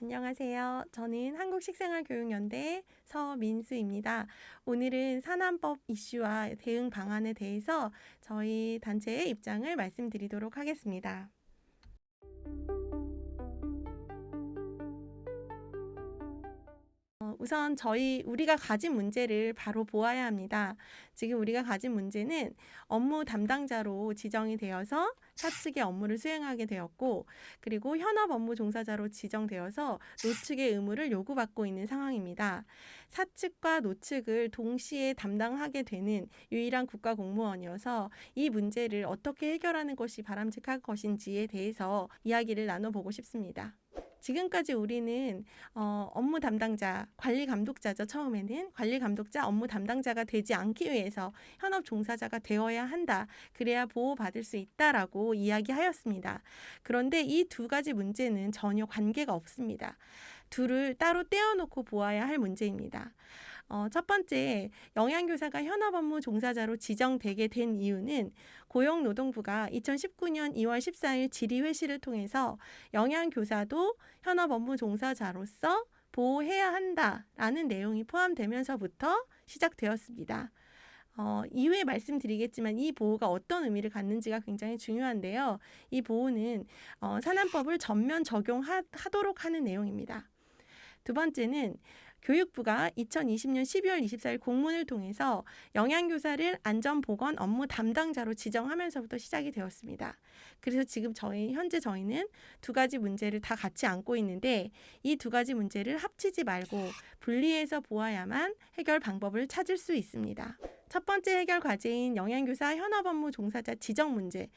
안녕하세요. 저는 한국식생활교육연대 서민수입니다. 오늘은 산안법 이슈와 대응 방안에 대해서 저희 단체의 입장을 말씀드리도록 하겠습니다. 우선 우리가 가진 문제를 바로 보아야 합니다. 지금 우리가 가진 문제는 업무 담당자로 지정이 되어서 사측의 업무를 수행하게 되었고, 그리고 현업 업무 종사자로 지정되어서 노측의 의무를 요구받고 있는 상황입니다. 사측과 노측을 동시에 담당하게 되는 유일한 국가 공무원이어서 이 문제를 어떻게 해결하는 것이 바람직할 것인지에 대해서 이야기를 나눠보고 싶습니다. 지금까지 우리는 업무 담당자, 관리 감독자죠. 처음에는 관리 감독자, 업무 담당자가 되지 않기 위해서 현업 종사자가 되어야 한다. 그래야 보호받을 수 있다라고 이야기하였습니다. 그런데 이 두 가지 문제는 전혀 관계가 없습니다. 둘을 따로 떼어놓고 보아야 할 문제입니다. 첫 번째, 영양교사가 현업 업무 종사자로 지정되게 된 이유는 고용노동부가 2019년 2월 14일 질의회시를 통해서 영양교사도 현업 업무 종사자로서 보호해야 한다라는 내용이 포함되면서부터 시작되었습니다. 이후에 말씀드리겠지만 이 보호가 어떤 의미를 갖는지가 굉장히 중요한데요. 이 보호는 산안법을 전면 적용하도록 하는 내용입니다. 두 번째는 교육부가 2020년 12월 24일 공문을 통해서 영양교사를 안전보건 업무 담당자로 지정하면서부터 시작이 되었습니다. 그래서 지금 현재 저희는 두 가지 문제를 다 같이 안고 있는데 이 두 가지 문제를 합치지 말고 분리해서 보아야만 해결 방법을 찾을 수 있습니다. 첫 번째 해결 과제인 영양교사 현업 업무 종사자 지정 문제.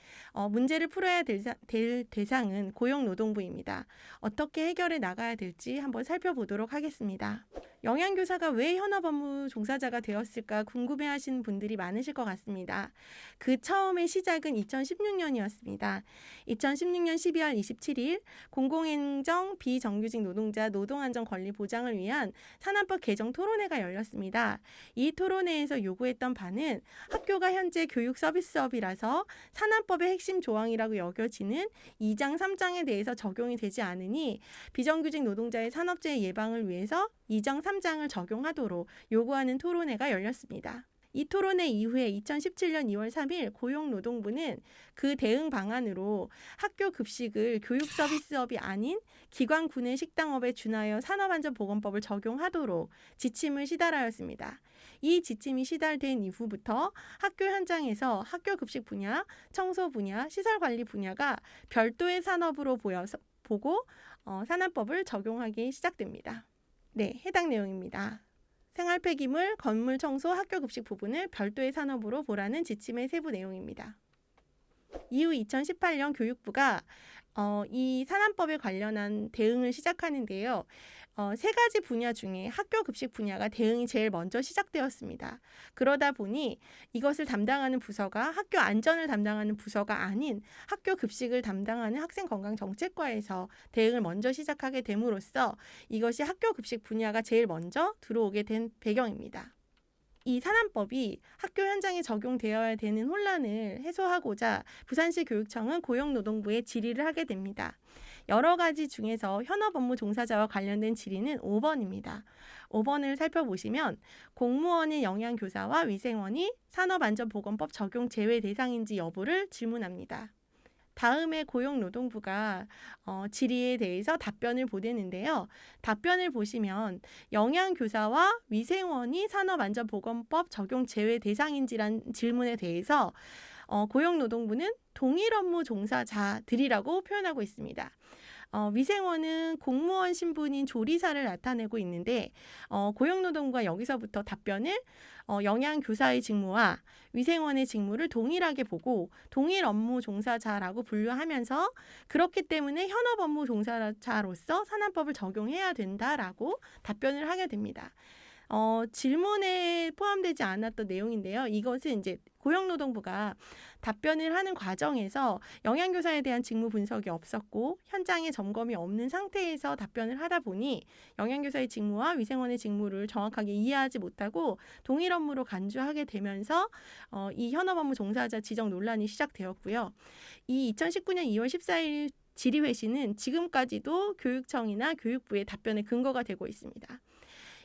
문제를 풀어야 될 대상은 고용노동부입니다. 어떻게 해결해 나가야 될지 한번 살펴보도록 하겠습니다. 영양교사가 왜 현업 업무 종사자가 되었을까 궁금해하시는 분들이 많으실 것 같습니다. 그 처음의 시작은 2016년이었습니다. 2016년 12월 27일 공공행정 비정규직 노동자 노동안전 권리 보장을 위한 산안법 개정 토론회가 열렸습니다. 이 토론회에서 요구했던 바는 학교가 현재 교육 서비스업이라서 산안법의 핵심 조항이라고 여겨지는 2장 3장에 대해서 적용이 되지 않으니 비정규직 노동자의 산업재해 예방을 위해서 2장 3장을 적용하도록 요구하는 토론회가 열렸습니다. 이 토론회 이후에 2017년 2월 3일 고용노동부는 그 대응 방안으로 학교 급식을 교육 서비스업이 아닌 기관 구내 식당업에 준하여 산업안전보건법을 적용하도록 지침을 시달하였습니다. 이 지침이 시달된 이후부터 학교 현장에서 학교 급식 분야, 청소 분야, 시설관리 분야가 별도의 산업으로 보고 산안법을 적용하기 시작됩니다. 네, 해당 내용입니다. 생활폐기물, 건물 청소, 학교 급식 부분을 별도의 산업으로 보라는 지침의 세부 내용입니다. 이후 2018년 교육부가 이 산안법에 관련한 대응을 시작하는데요. 세 가지 분야 중에 학교 급식 분야가 대응이 제일 먼저 시작되었습니다. 그러다 보니 이것을 담당하는 부서가 학교 안전을 담당하는 부서가 아닌 학교 급식을 담당하는 학생건강정책과에서 대응을 먼저 시작하게 됨으로써 이것이 학교 급식 분야가 제일 먼저 들어오게 된 배경입니다. 이 산안법이 학교 현장에 적용되어야 되는 혼란을 해소하고자 부산시 교육청은 고용노동부에 질의를 하게 됩니다. 여러 가지 중에서 현업 업무 종사자와 관련된 질의는 5번입니다. 5번을 살펴보시면 공무원의 영양교사와 위생원이 산업안전보건법 적용 제외 대상인지 여부를 질문합니다. 다음에 고용노동부가 질의에 대해서 답변을 보내는데요. 답변을 보시면 영양교사와 위생원이 산업안전보건법 적용 제외 대상인지란 질문에 대해서 고용노동부는 동일 업무 종사자들이라고 표현하고 있습니다. 위생원은 공무원 신분인 조리사를 나타내고 있는데 고용노동부가 여기서부터 답변을 영양교사의 직무와 위생원의 직무를 동일하게 보고 동일 업무 종사자라고 분류하면서 그렇기 때문에 현업 업무 종사자로서 산안법을 적용해야 된다라고 답변을 하게 됩니다. 질문에 포함되지 않았던 내용인데요. 이것은 이제 고용노동부가 답변을 하는 과정에서 영양교사에 대한 직무 분석이 없었고 현장에 점검이 없는 상태에서 답변을 하다 보니 영양교사의 직무와 위생원의 직무를 정확하게 이해하지 못하고 동일 업무로 간주하게 되면서 이 현업업무 종사자 지정 논란이 시작되었고요. 이 2019년 2월 14일 질의회시는 지금까지도 교육청이나 교육부의 답변의 근거가 되고 있습니다.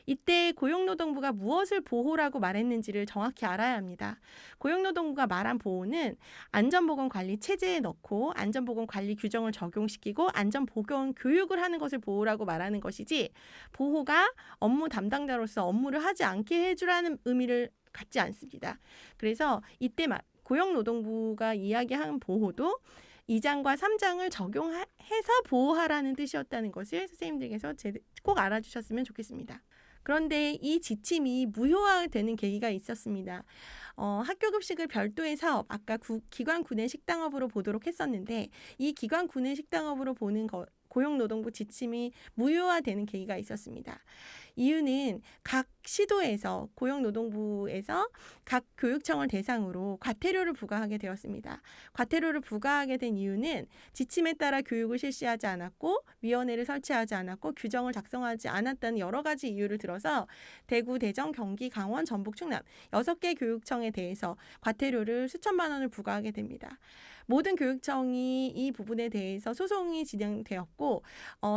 이때 고용노동부가 무엇을 보호라고 말했는지를 정확히 알아야 합니다. 고용노동부가 말한 보호는 안전보건관리 체제에 넣고 안전보건관리 규정을 적용시키고 안전보건 교육을 하는 것을 보호라고 말하는 것이지 보호가 업무 담당자로서 업무를 하지 않게 해주라는 의미를 갖지 않습니다. 그래서 이때 고용노동부가 이야기한 보호도 2장과 3장을 적용해서 보호하라는 뜻이었다는 것을 선생님들께서 꼭 알아주셨으면 좋겠습니다. 그런데 이 지침이 무효화되는 계기가 있었습니다. 학교 급식을 별도의 사업, 아까 기관 구내 식당업으로 보도록 했었는데 이 기관 구내 식당업으로 보는 고용노동부 지침이 무효화되는 계기가 있었습니다. 이유는 각 시도에서 고용노동부에서 각 교육청을 대상으로 과태료를 부과하게 되었습니다. 과태료를 부과하게 된 이유는 지침에 따라 교육을 실시하지 않았고 위원회를 설치하지 않았고 규정을 작성하지 않았다는 여러 가지 이유를 들어서 대구, 대전, 경기, 강원, 전북, 충남 6개 교육청에 대해서 과태료를 수천만 원을 부과하게 됩니다. 모든 교육청이 이 부분에 대해서 소송이 진행되었고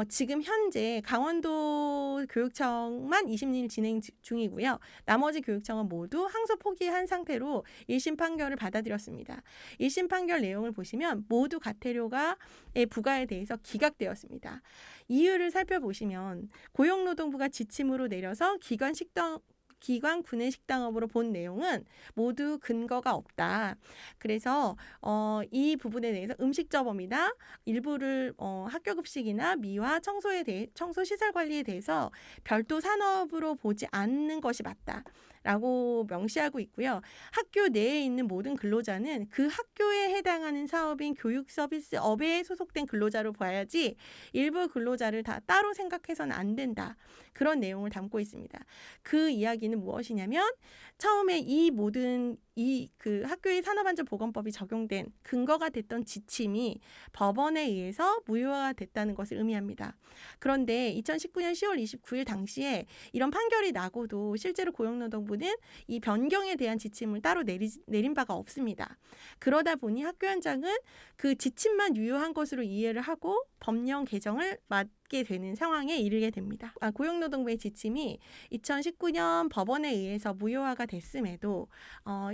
지금 현재 강원도 교육청만 20일 진행 중이고요. 나머지 교육청은 모두 항소 포기한 상태로 1심 판결을 받아들였습니다. 1심 판결 내용을 보시면 모두 과태료의 부과에 대해서 기각되었습니다. 이유를 살펴보시면 고용노동부가 지침으로 내려서 기관 구내 식당업으로 본 내용은 모두 근거가 없다. 그래서 이 부분에 대해서 음식점업이나 일부를 학교 급식이나 미화 청소 시설 관리에 대해서 별도 산업으로 보지 않는 것이 맞다. 라고 명시하고 있고요. 학교 내에 있는 모든 근로자는 그 학교에 해당하는 사업인 교육 서비스업에 소속된 근로자로 봐야지 일부 근로자를 다 따로 생각해서는 안 된다. 그런 내용을 담고 있습니다. 그 이야기는 무엇이냐면 처음에 이 모든 그 학교의 산업안전보건법이 적용된 근거가 됐던 지침이 법원에 의해서 무효화가 됐다는 것을 의미합니다. 그런데 2019년 10월 29일 당시에 이런 판결이 나고도 실제로 고용노동부는 이 변경에 대한 지침을 따로 내린 바가 없습니다. 그러다 보니 학교 현장은 그 지침만 유효한 것으로 이해를 하고 법령 개정을 맡게 되는 상황에 이르게 됩니다. 고용노동부의 지침이 2019년 법원에 의해서 무효화가 됐음에도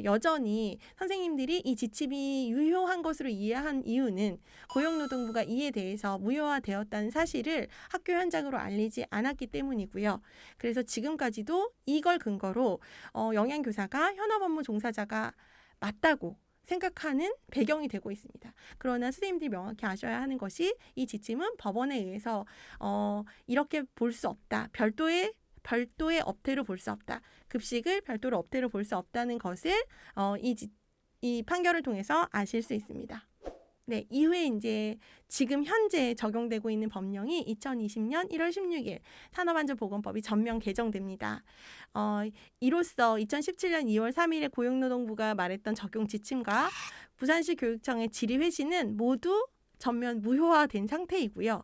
여전히 선생님들이 이 지침이 유효한 것으로 이해한 이유는 고용노동부가 이에 대해서 무효화되었다는 사실을 학교 현장으로 알리지 않았기 때문이고요. 그래서 지금까지도 이걸 근거로 영양교사가 현업업무 종사자가 맞다고 생각하는 배경이 되고 있습니다. 그러나 선생님들이 명확히 아셔야 하는 것이 이 지침은 법원에 의해서 이렇게 볼 수 없다. 별도의 업태로 볼 수 없다. 급식을 별도로 업태로 볼 수 없다는 것을 이 판결을 통해서 아실 수 있습니다. 네, 이후에 이제 지금 현재 적용되고 있는 법령이 2020년 1월 16일 산업안전보건법이 전면 개정됩니다. 이로써 2017년 2월 3일에 고용노동부가 말했던 적용 지침과 부산시 교육청의 질의회시는 모두 전면 무효화된 상태이고요.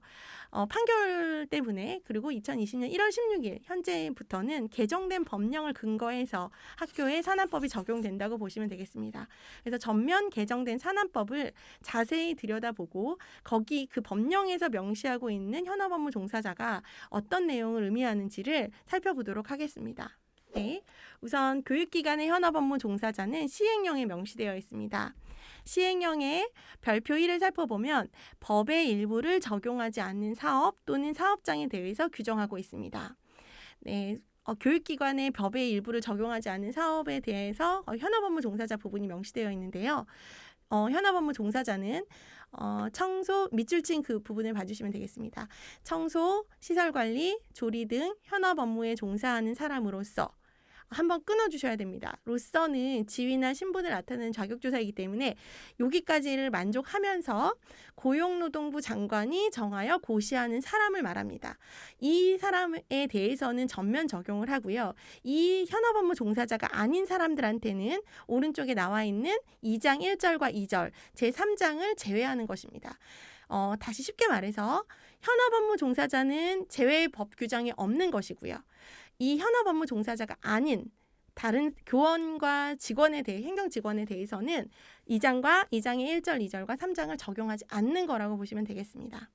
판결 때문에 그리고 2020년 1월 16일 현재부터는 개정된 법령을 근거해서 학교에 산안법이 적용된다고 보시면 되겠습니다. 그래서 전면 개정된 산안법을 자세히 들여다보고 거기 그 법령에서 명시하고 있는 현업업무 종사자가 어떤 내용을 의미하는지를 살펴보도록 하겠습니다. 네, 우선 교육기관의 현업업무 종사자는 시행령에 명시되어 있습니다. 시행령의 별표 1을 살펴보면 법의 일부를 적용하지 않는 사업 또는 사업장에 대해서 규정하고 있습니다. 네, 교육기관의 법의 일부를 적용하지 않는 사업에 대해서 현업업무 종사자 부분이 명시되어 있는데요. 현업업무 종사자는 청소, 밑줄친 그 부분을 봐주시면 되겠습니다. 청소, 시설관리, 조리 등 현업업무에 종사하는 사람으로서 한번 끊어주셔야 됩니다. 로서는 지위나 신분을 나타내는 자격조사이기 때문에 여기까지를 만족하면서 고용노동부 장관이 정하여 고시하는 사람을 말합니다. 이 사람에 대해서는 전면 적용을 하고요. 이 현업업무 종사자가 아닌 사람들한테는 오른쪽에 나와 있는 2장 1절과 2절 제3장을 제외하는 것입니다. 다시 쉽게 말해서 현업업무 종사자는 제외 법 규정이 없는 것이고요. 이 현업업무 종사자가 아닌 다른 교원과 직원에 대해 행정직원에 대해서는 2장의 1절, 2절과 3장을 적용하지 않는 거라고 보시면 되겠습니다.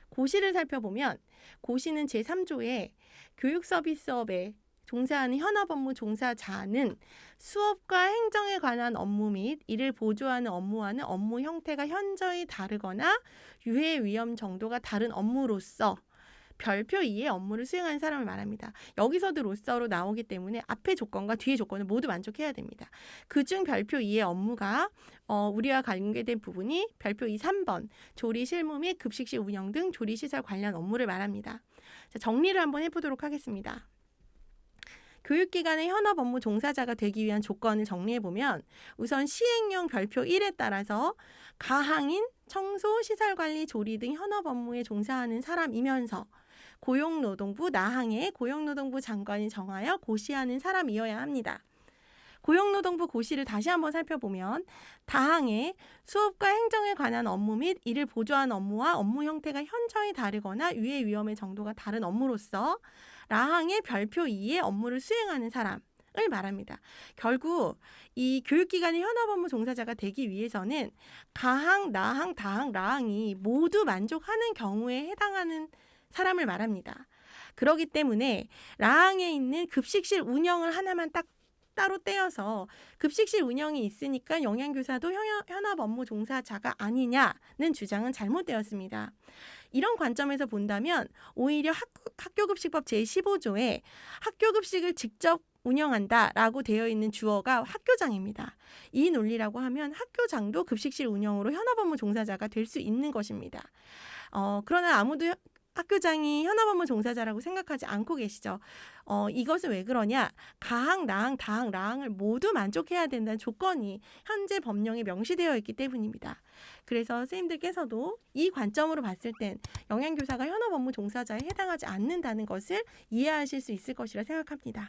고시를 살펴보면 고시는 제3조에 교육서비스업에 종사하는 현업업무 종사자는 수업과 행정에 관한 업무 및 이를 보조하는 업무와는 업무 형태가 현저히 다르거나 유해 위험 정도가 다른 업무로서 별표 2의 업무를 수행하는 사람을 말합니다. 여기서도 로서로 나오기 때문에 앞의 조건과 뒤의 조건을 모두 만족해야 됩니다. 그중 별표 2의 업무가 우리와 관계된 부분이 별표 2 3번 조리 실무 및 급식실 운영 등 조리시설 관련 업무를 말합니다. 자, 정리를 한번 해보도록 하겠습니다. 교육기관의 현업 업무 종사자가 되기 위한 조건을 정리해보면 우선 시행령 별표 1에 따라서 가항인, 청소, 시설관리, 조리 등 현업 업무에 종사하는 사람이면서 고용노동부 나항의 고용노동부 장관이 정하여 고시하는 사람이어야 합니다. 고용노동부 고시를 다시 한번 살펴보면 다항의 수업과 행정에 관한 업무 및 이를 보조하는 업무와 업무 형태가 현저히 다르거나 유해 위험의 정도가 다른 업무로서 라항의 별표 2의 업무를 수행하는 사람을 말합니다. 결국 이 교육기관의 현업업무 종사자가 되기 위해서는 가항, 나항, 다항, 라항이 모두 만족하는 경우에 해당하는 사람을 말합니다. 그렇기 때문에 라항에 있는 급식실 운영을 하나만 딱 따로 떼어서 급식실 운영이 있으니까 영양교사도 현업업무 종사자가 아니냐는 주장은 잘못되었습니다. 이런 관점에서 본다면 오히려 학교급식법 제15조에 학교급식을 직접 운영한다라고 되어 있는 주어가 학교장입니다. 이 논리라고 하면 학교장도 급식실 운영으로 현업업무 종사자가 될 수 있는 것입니다. 그러나 아무도 학교장이 현업업무 종사자라고 생각하지 않고 계시죠. 이것은 왜 그러냐? 가항, 나항, 다항, 라항을 모두 만족해야 된다는 조건이 현재 법령에 명시되어 있기 때문입니다. 그래서 선생님들께서도 이 관점으로 봤을 땐 영양교사가 현업업무 종사자에 해당하지 않는다는 것을 이해하실 수 있을 것이라 생각합니다.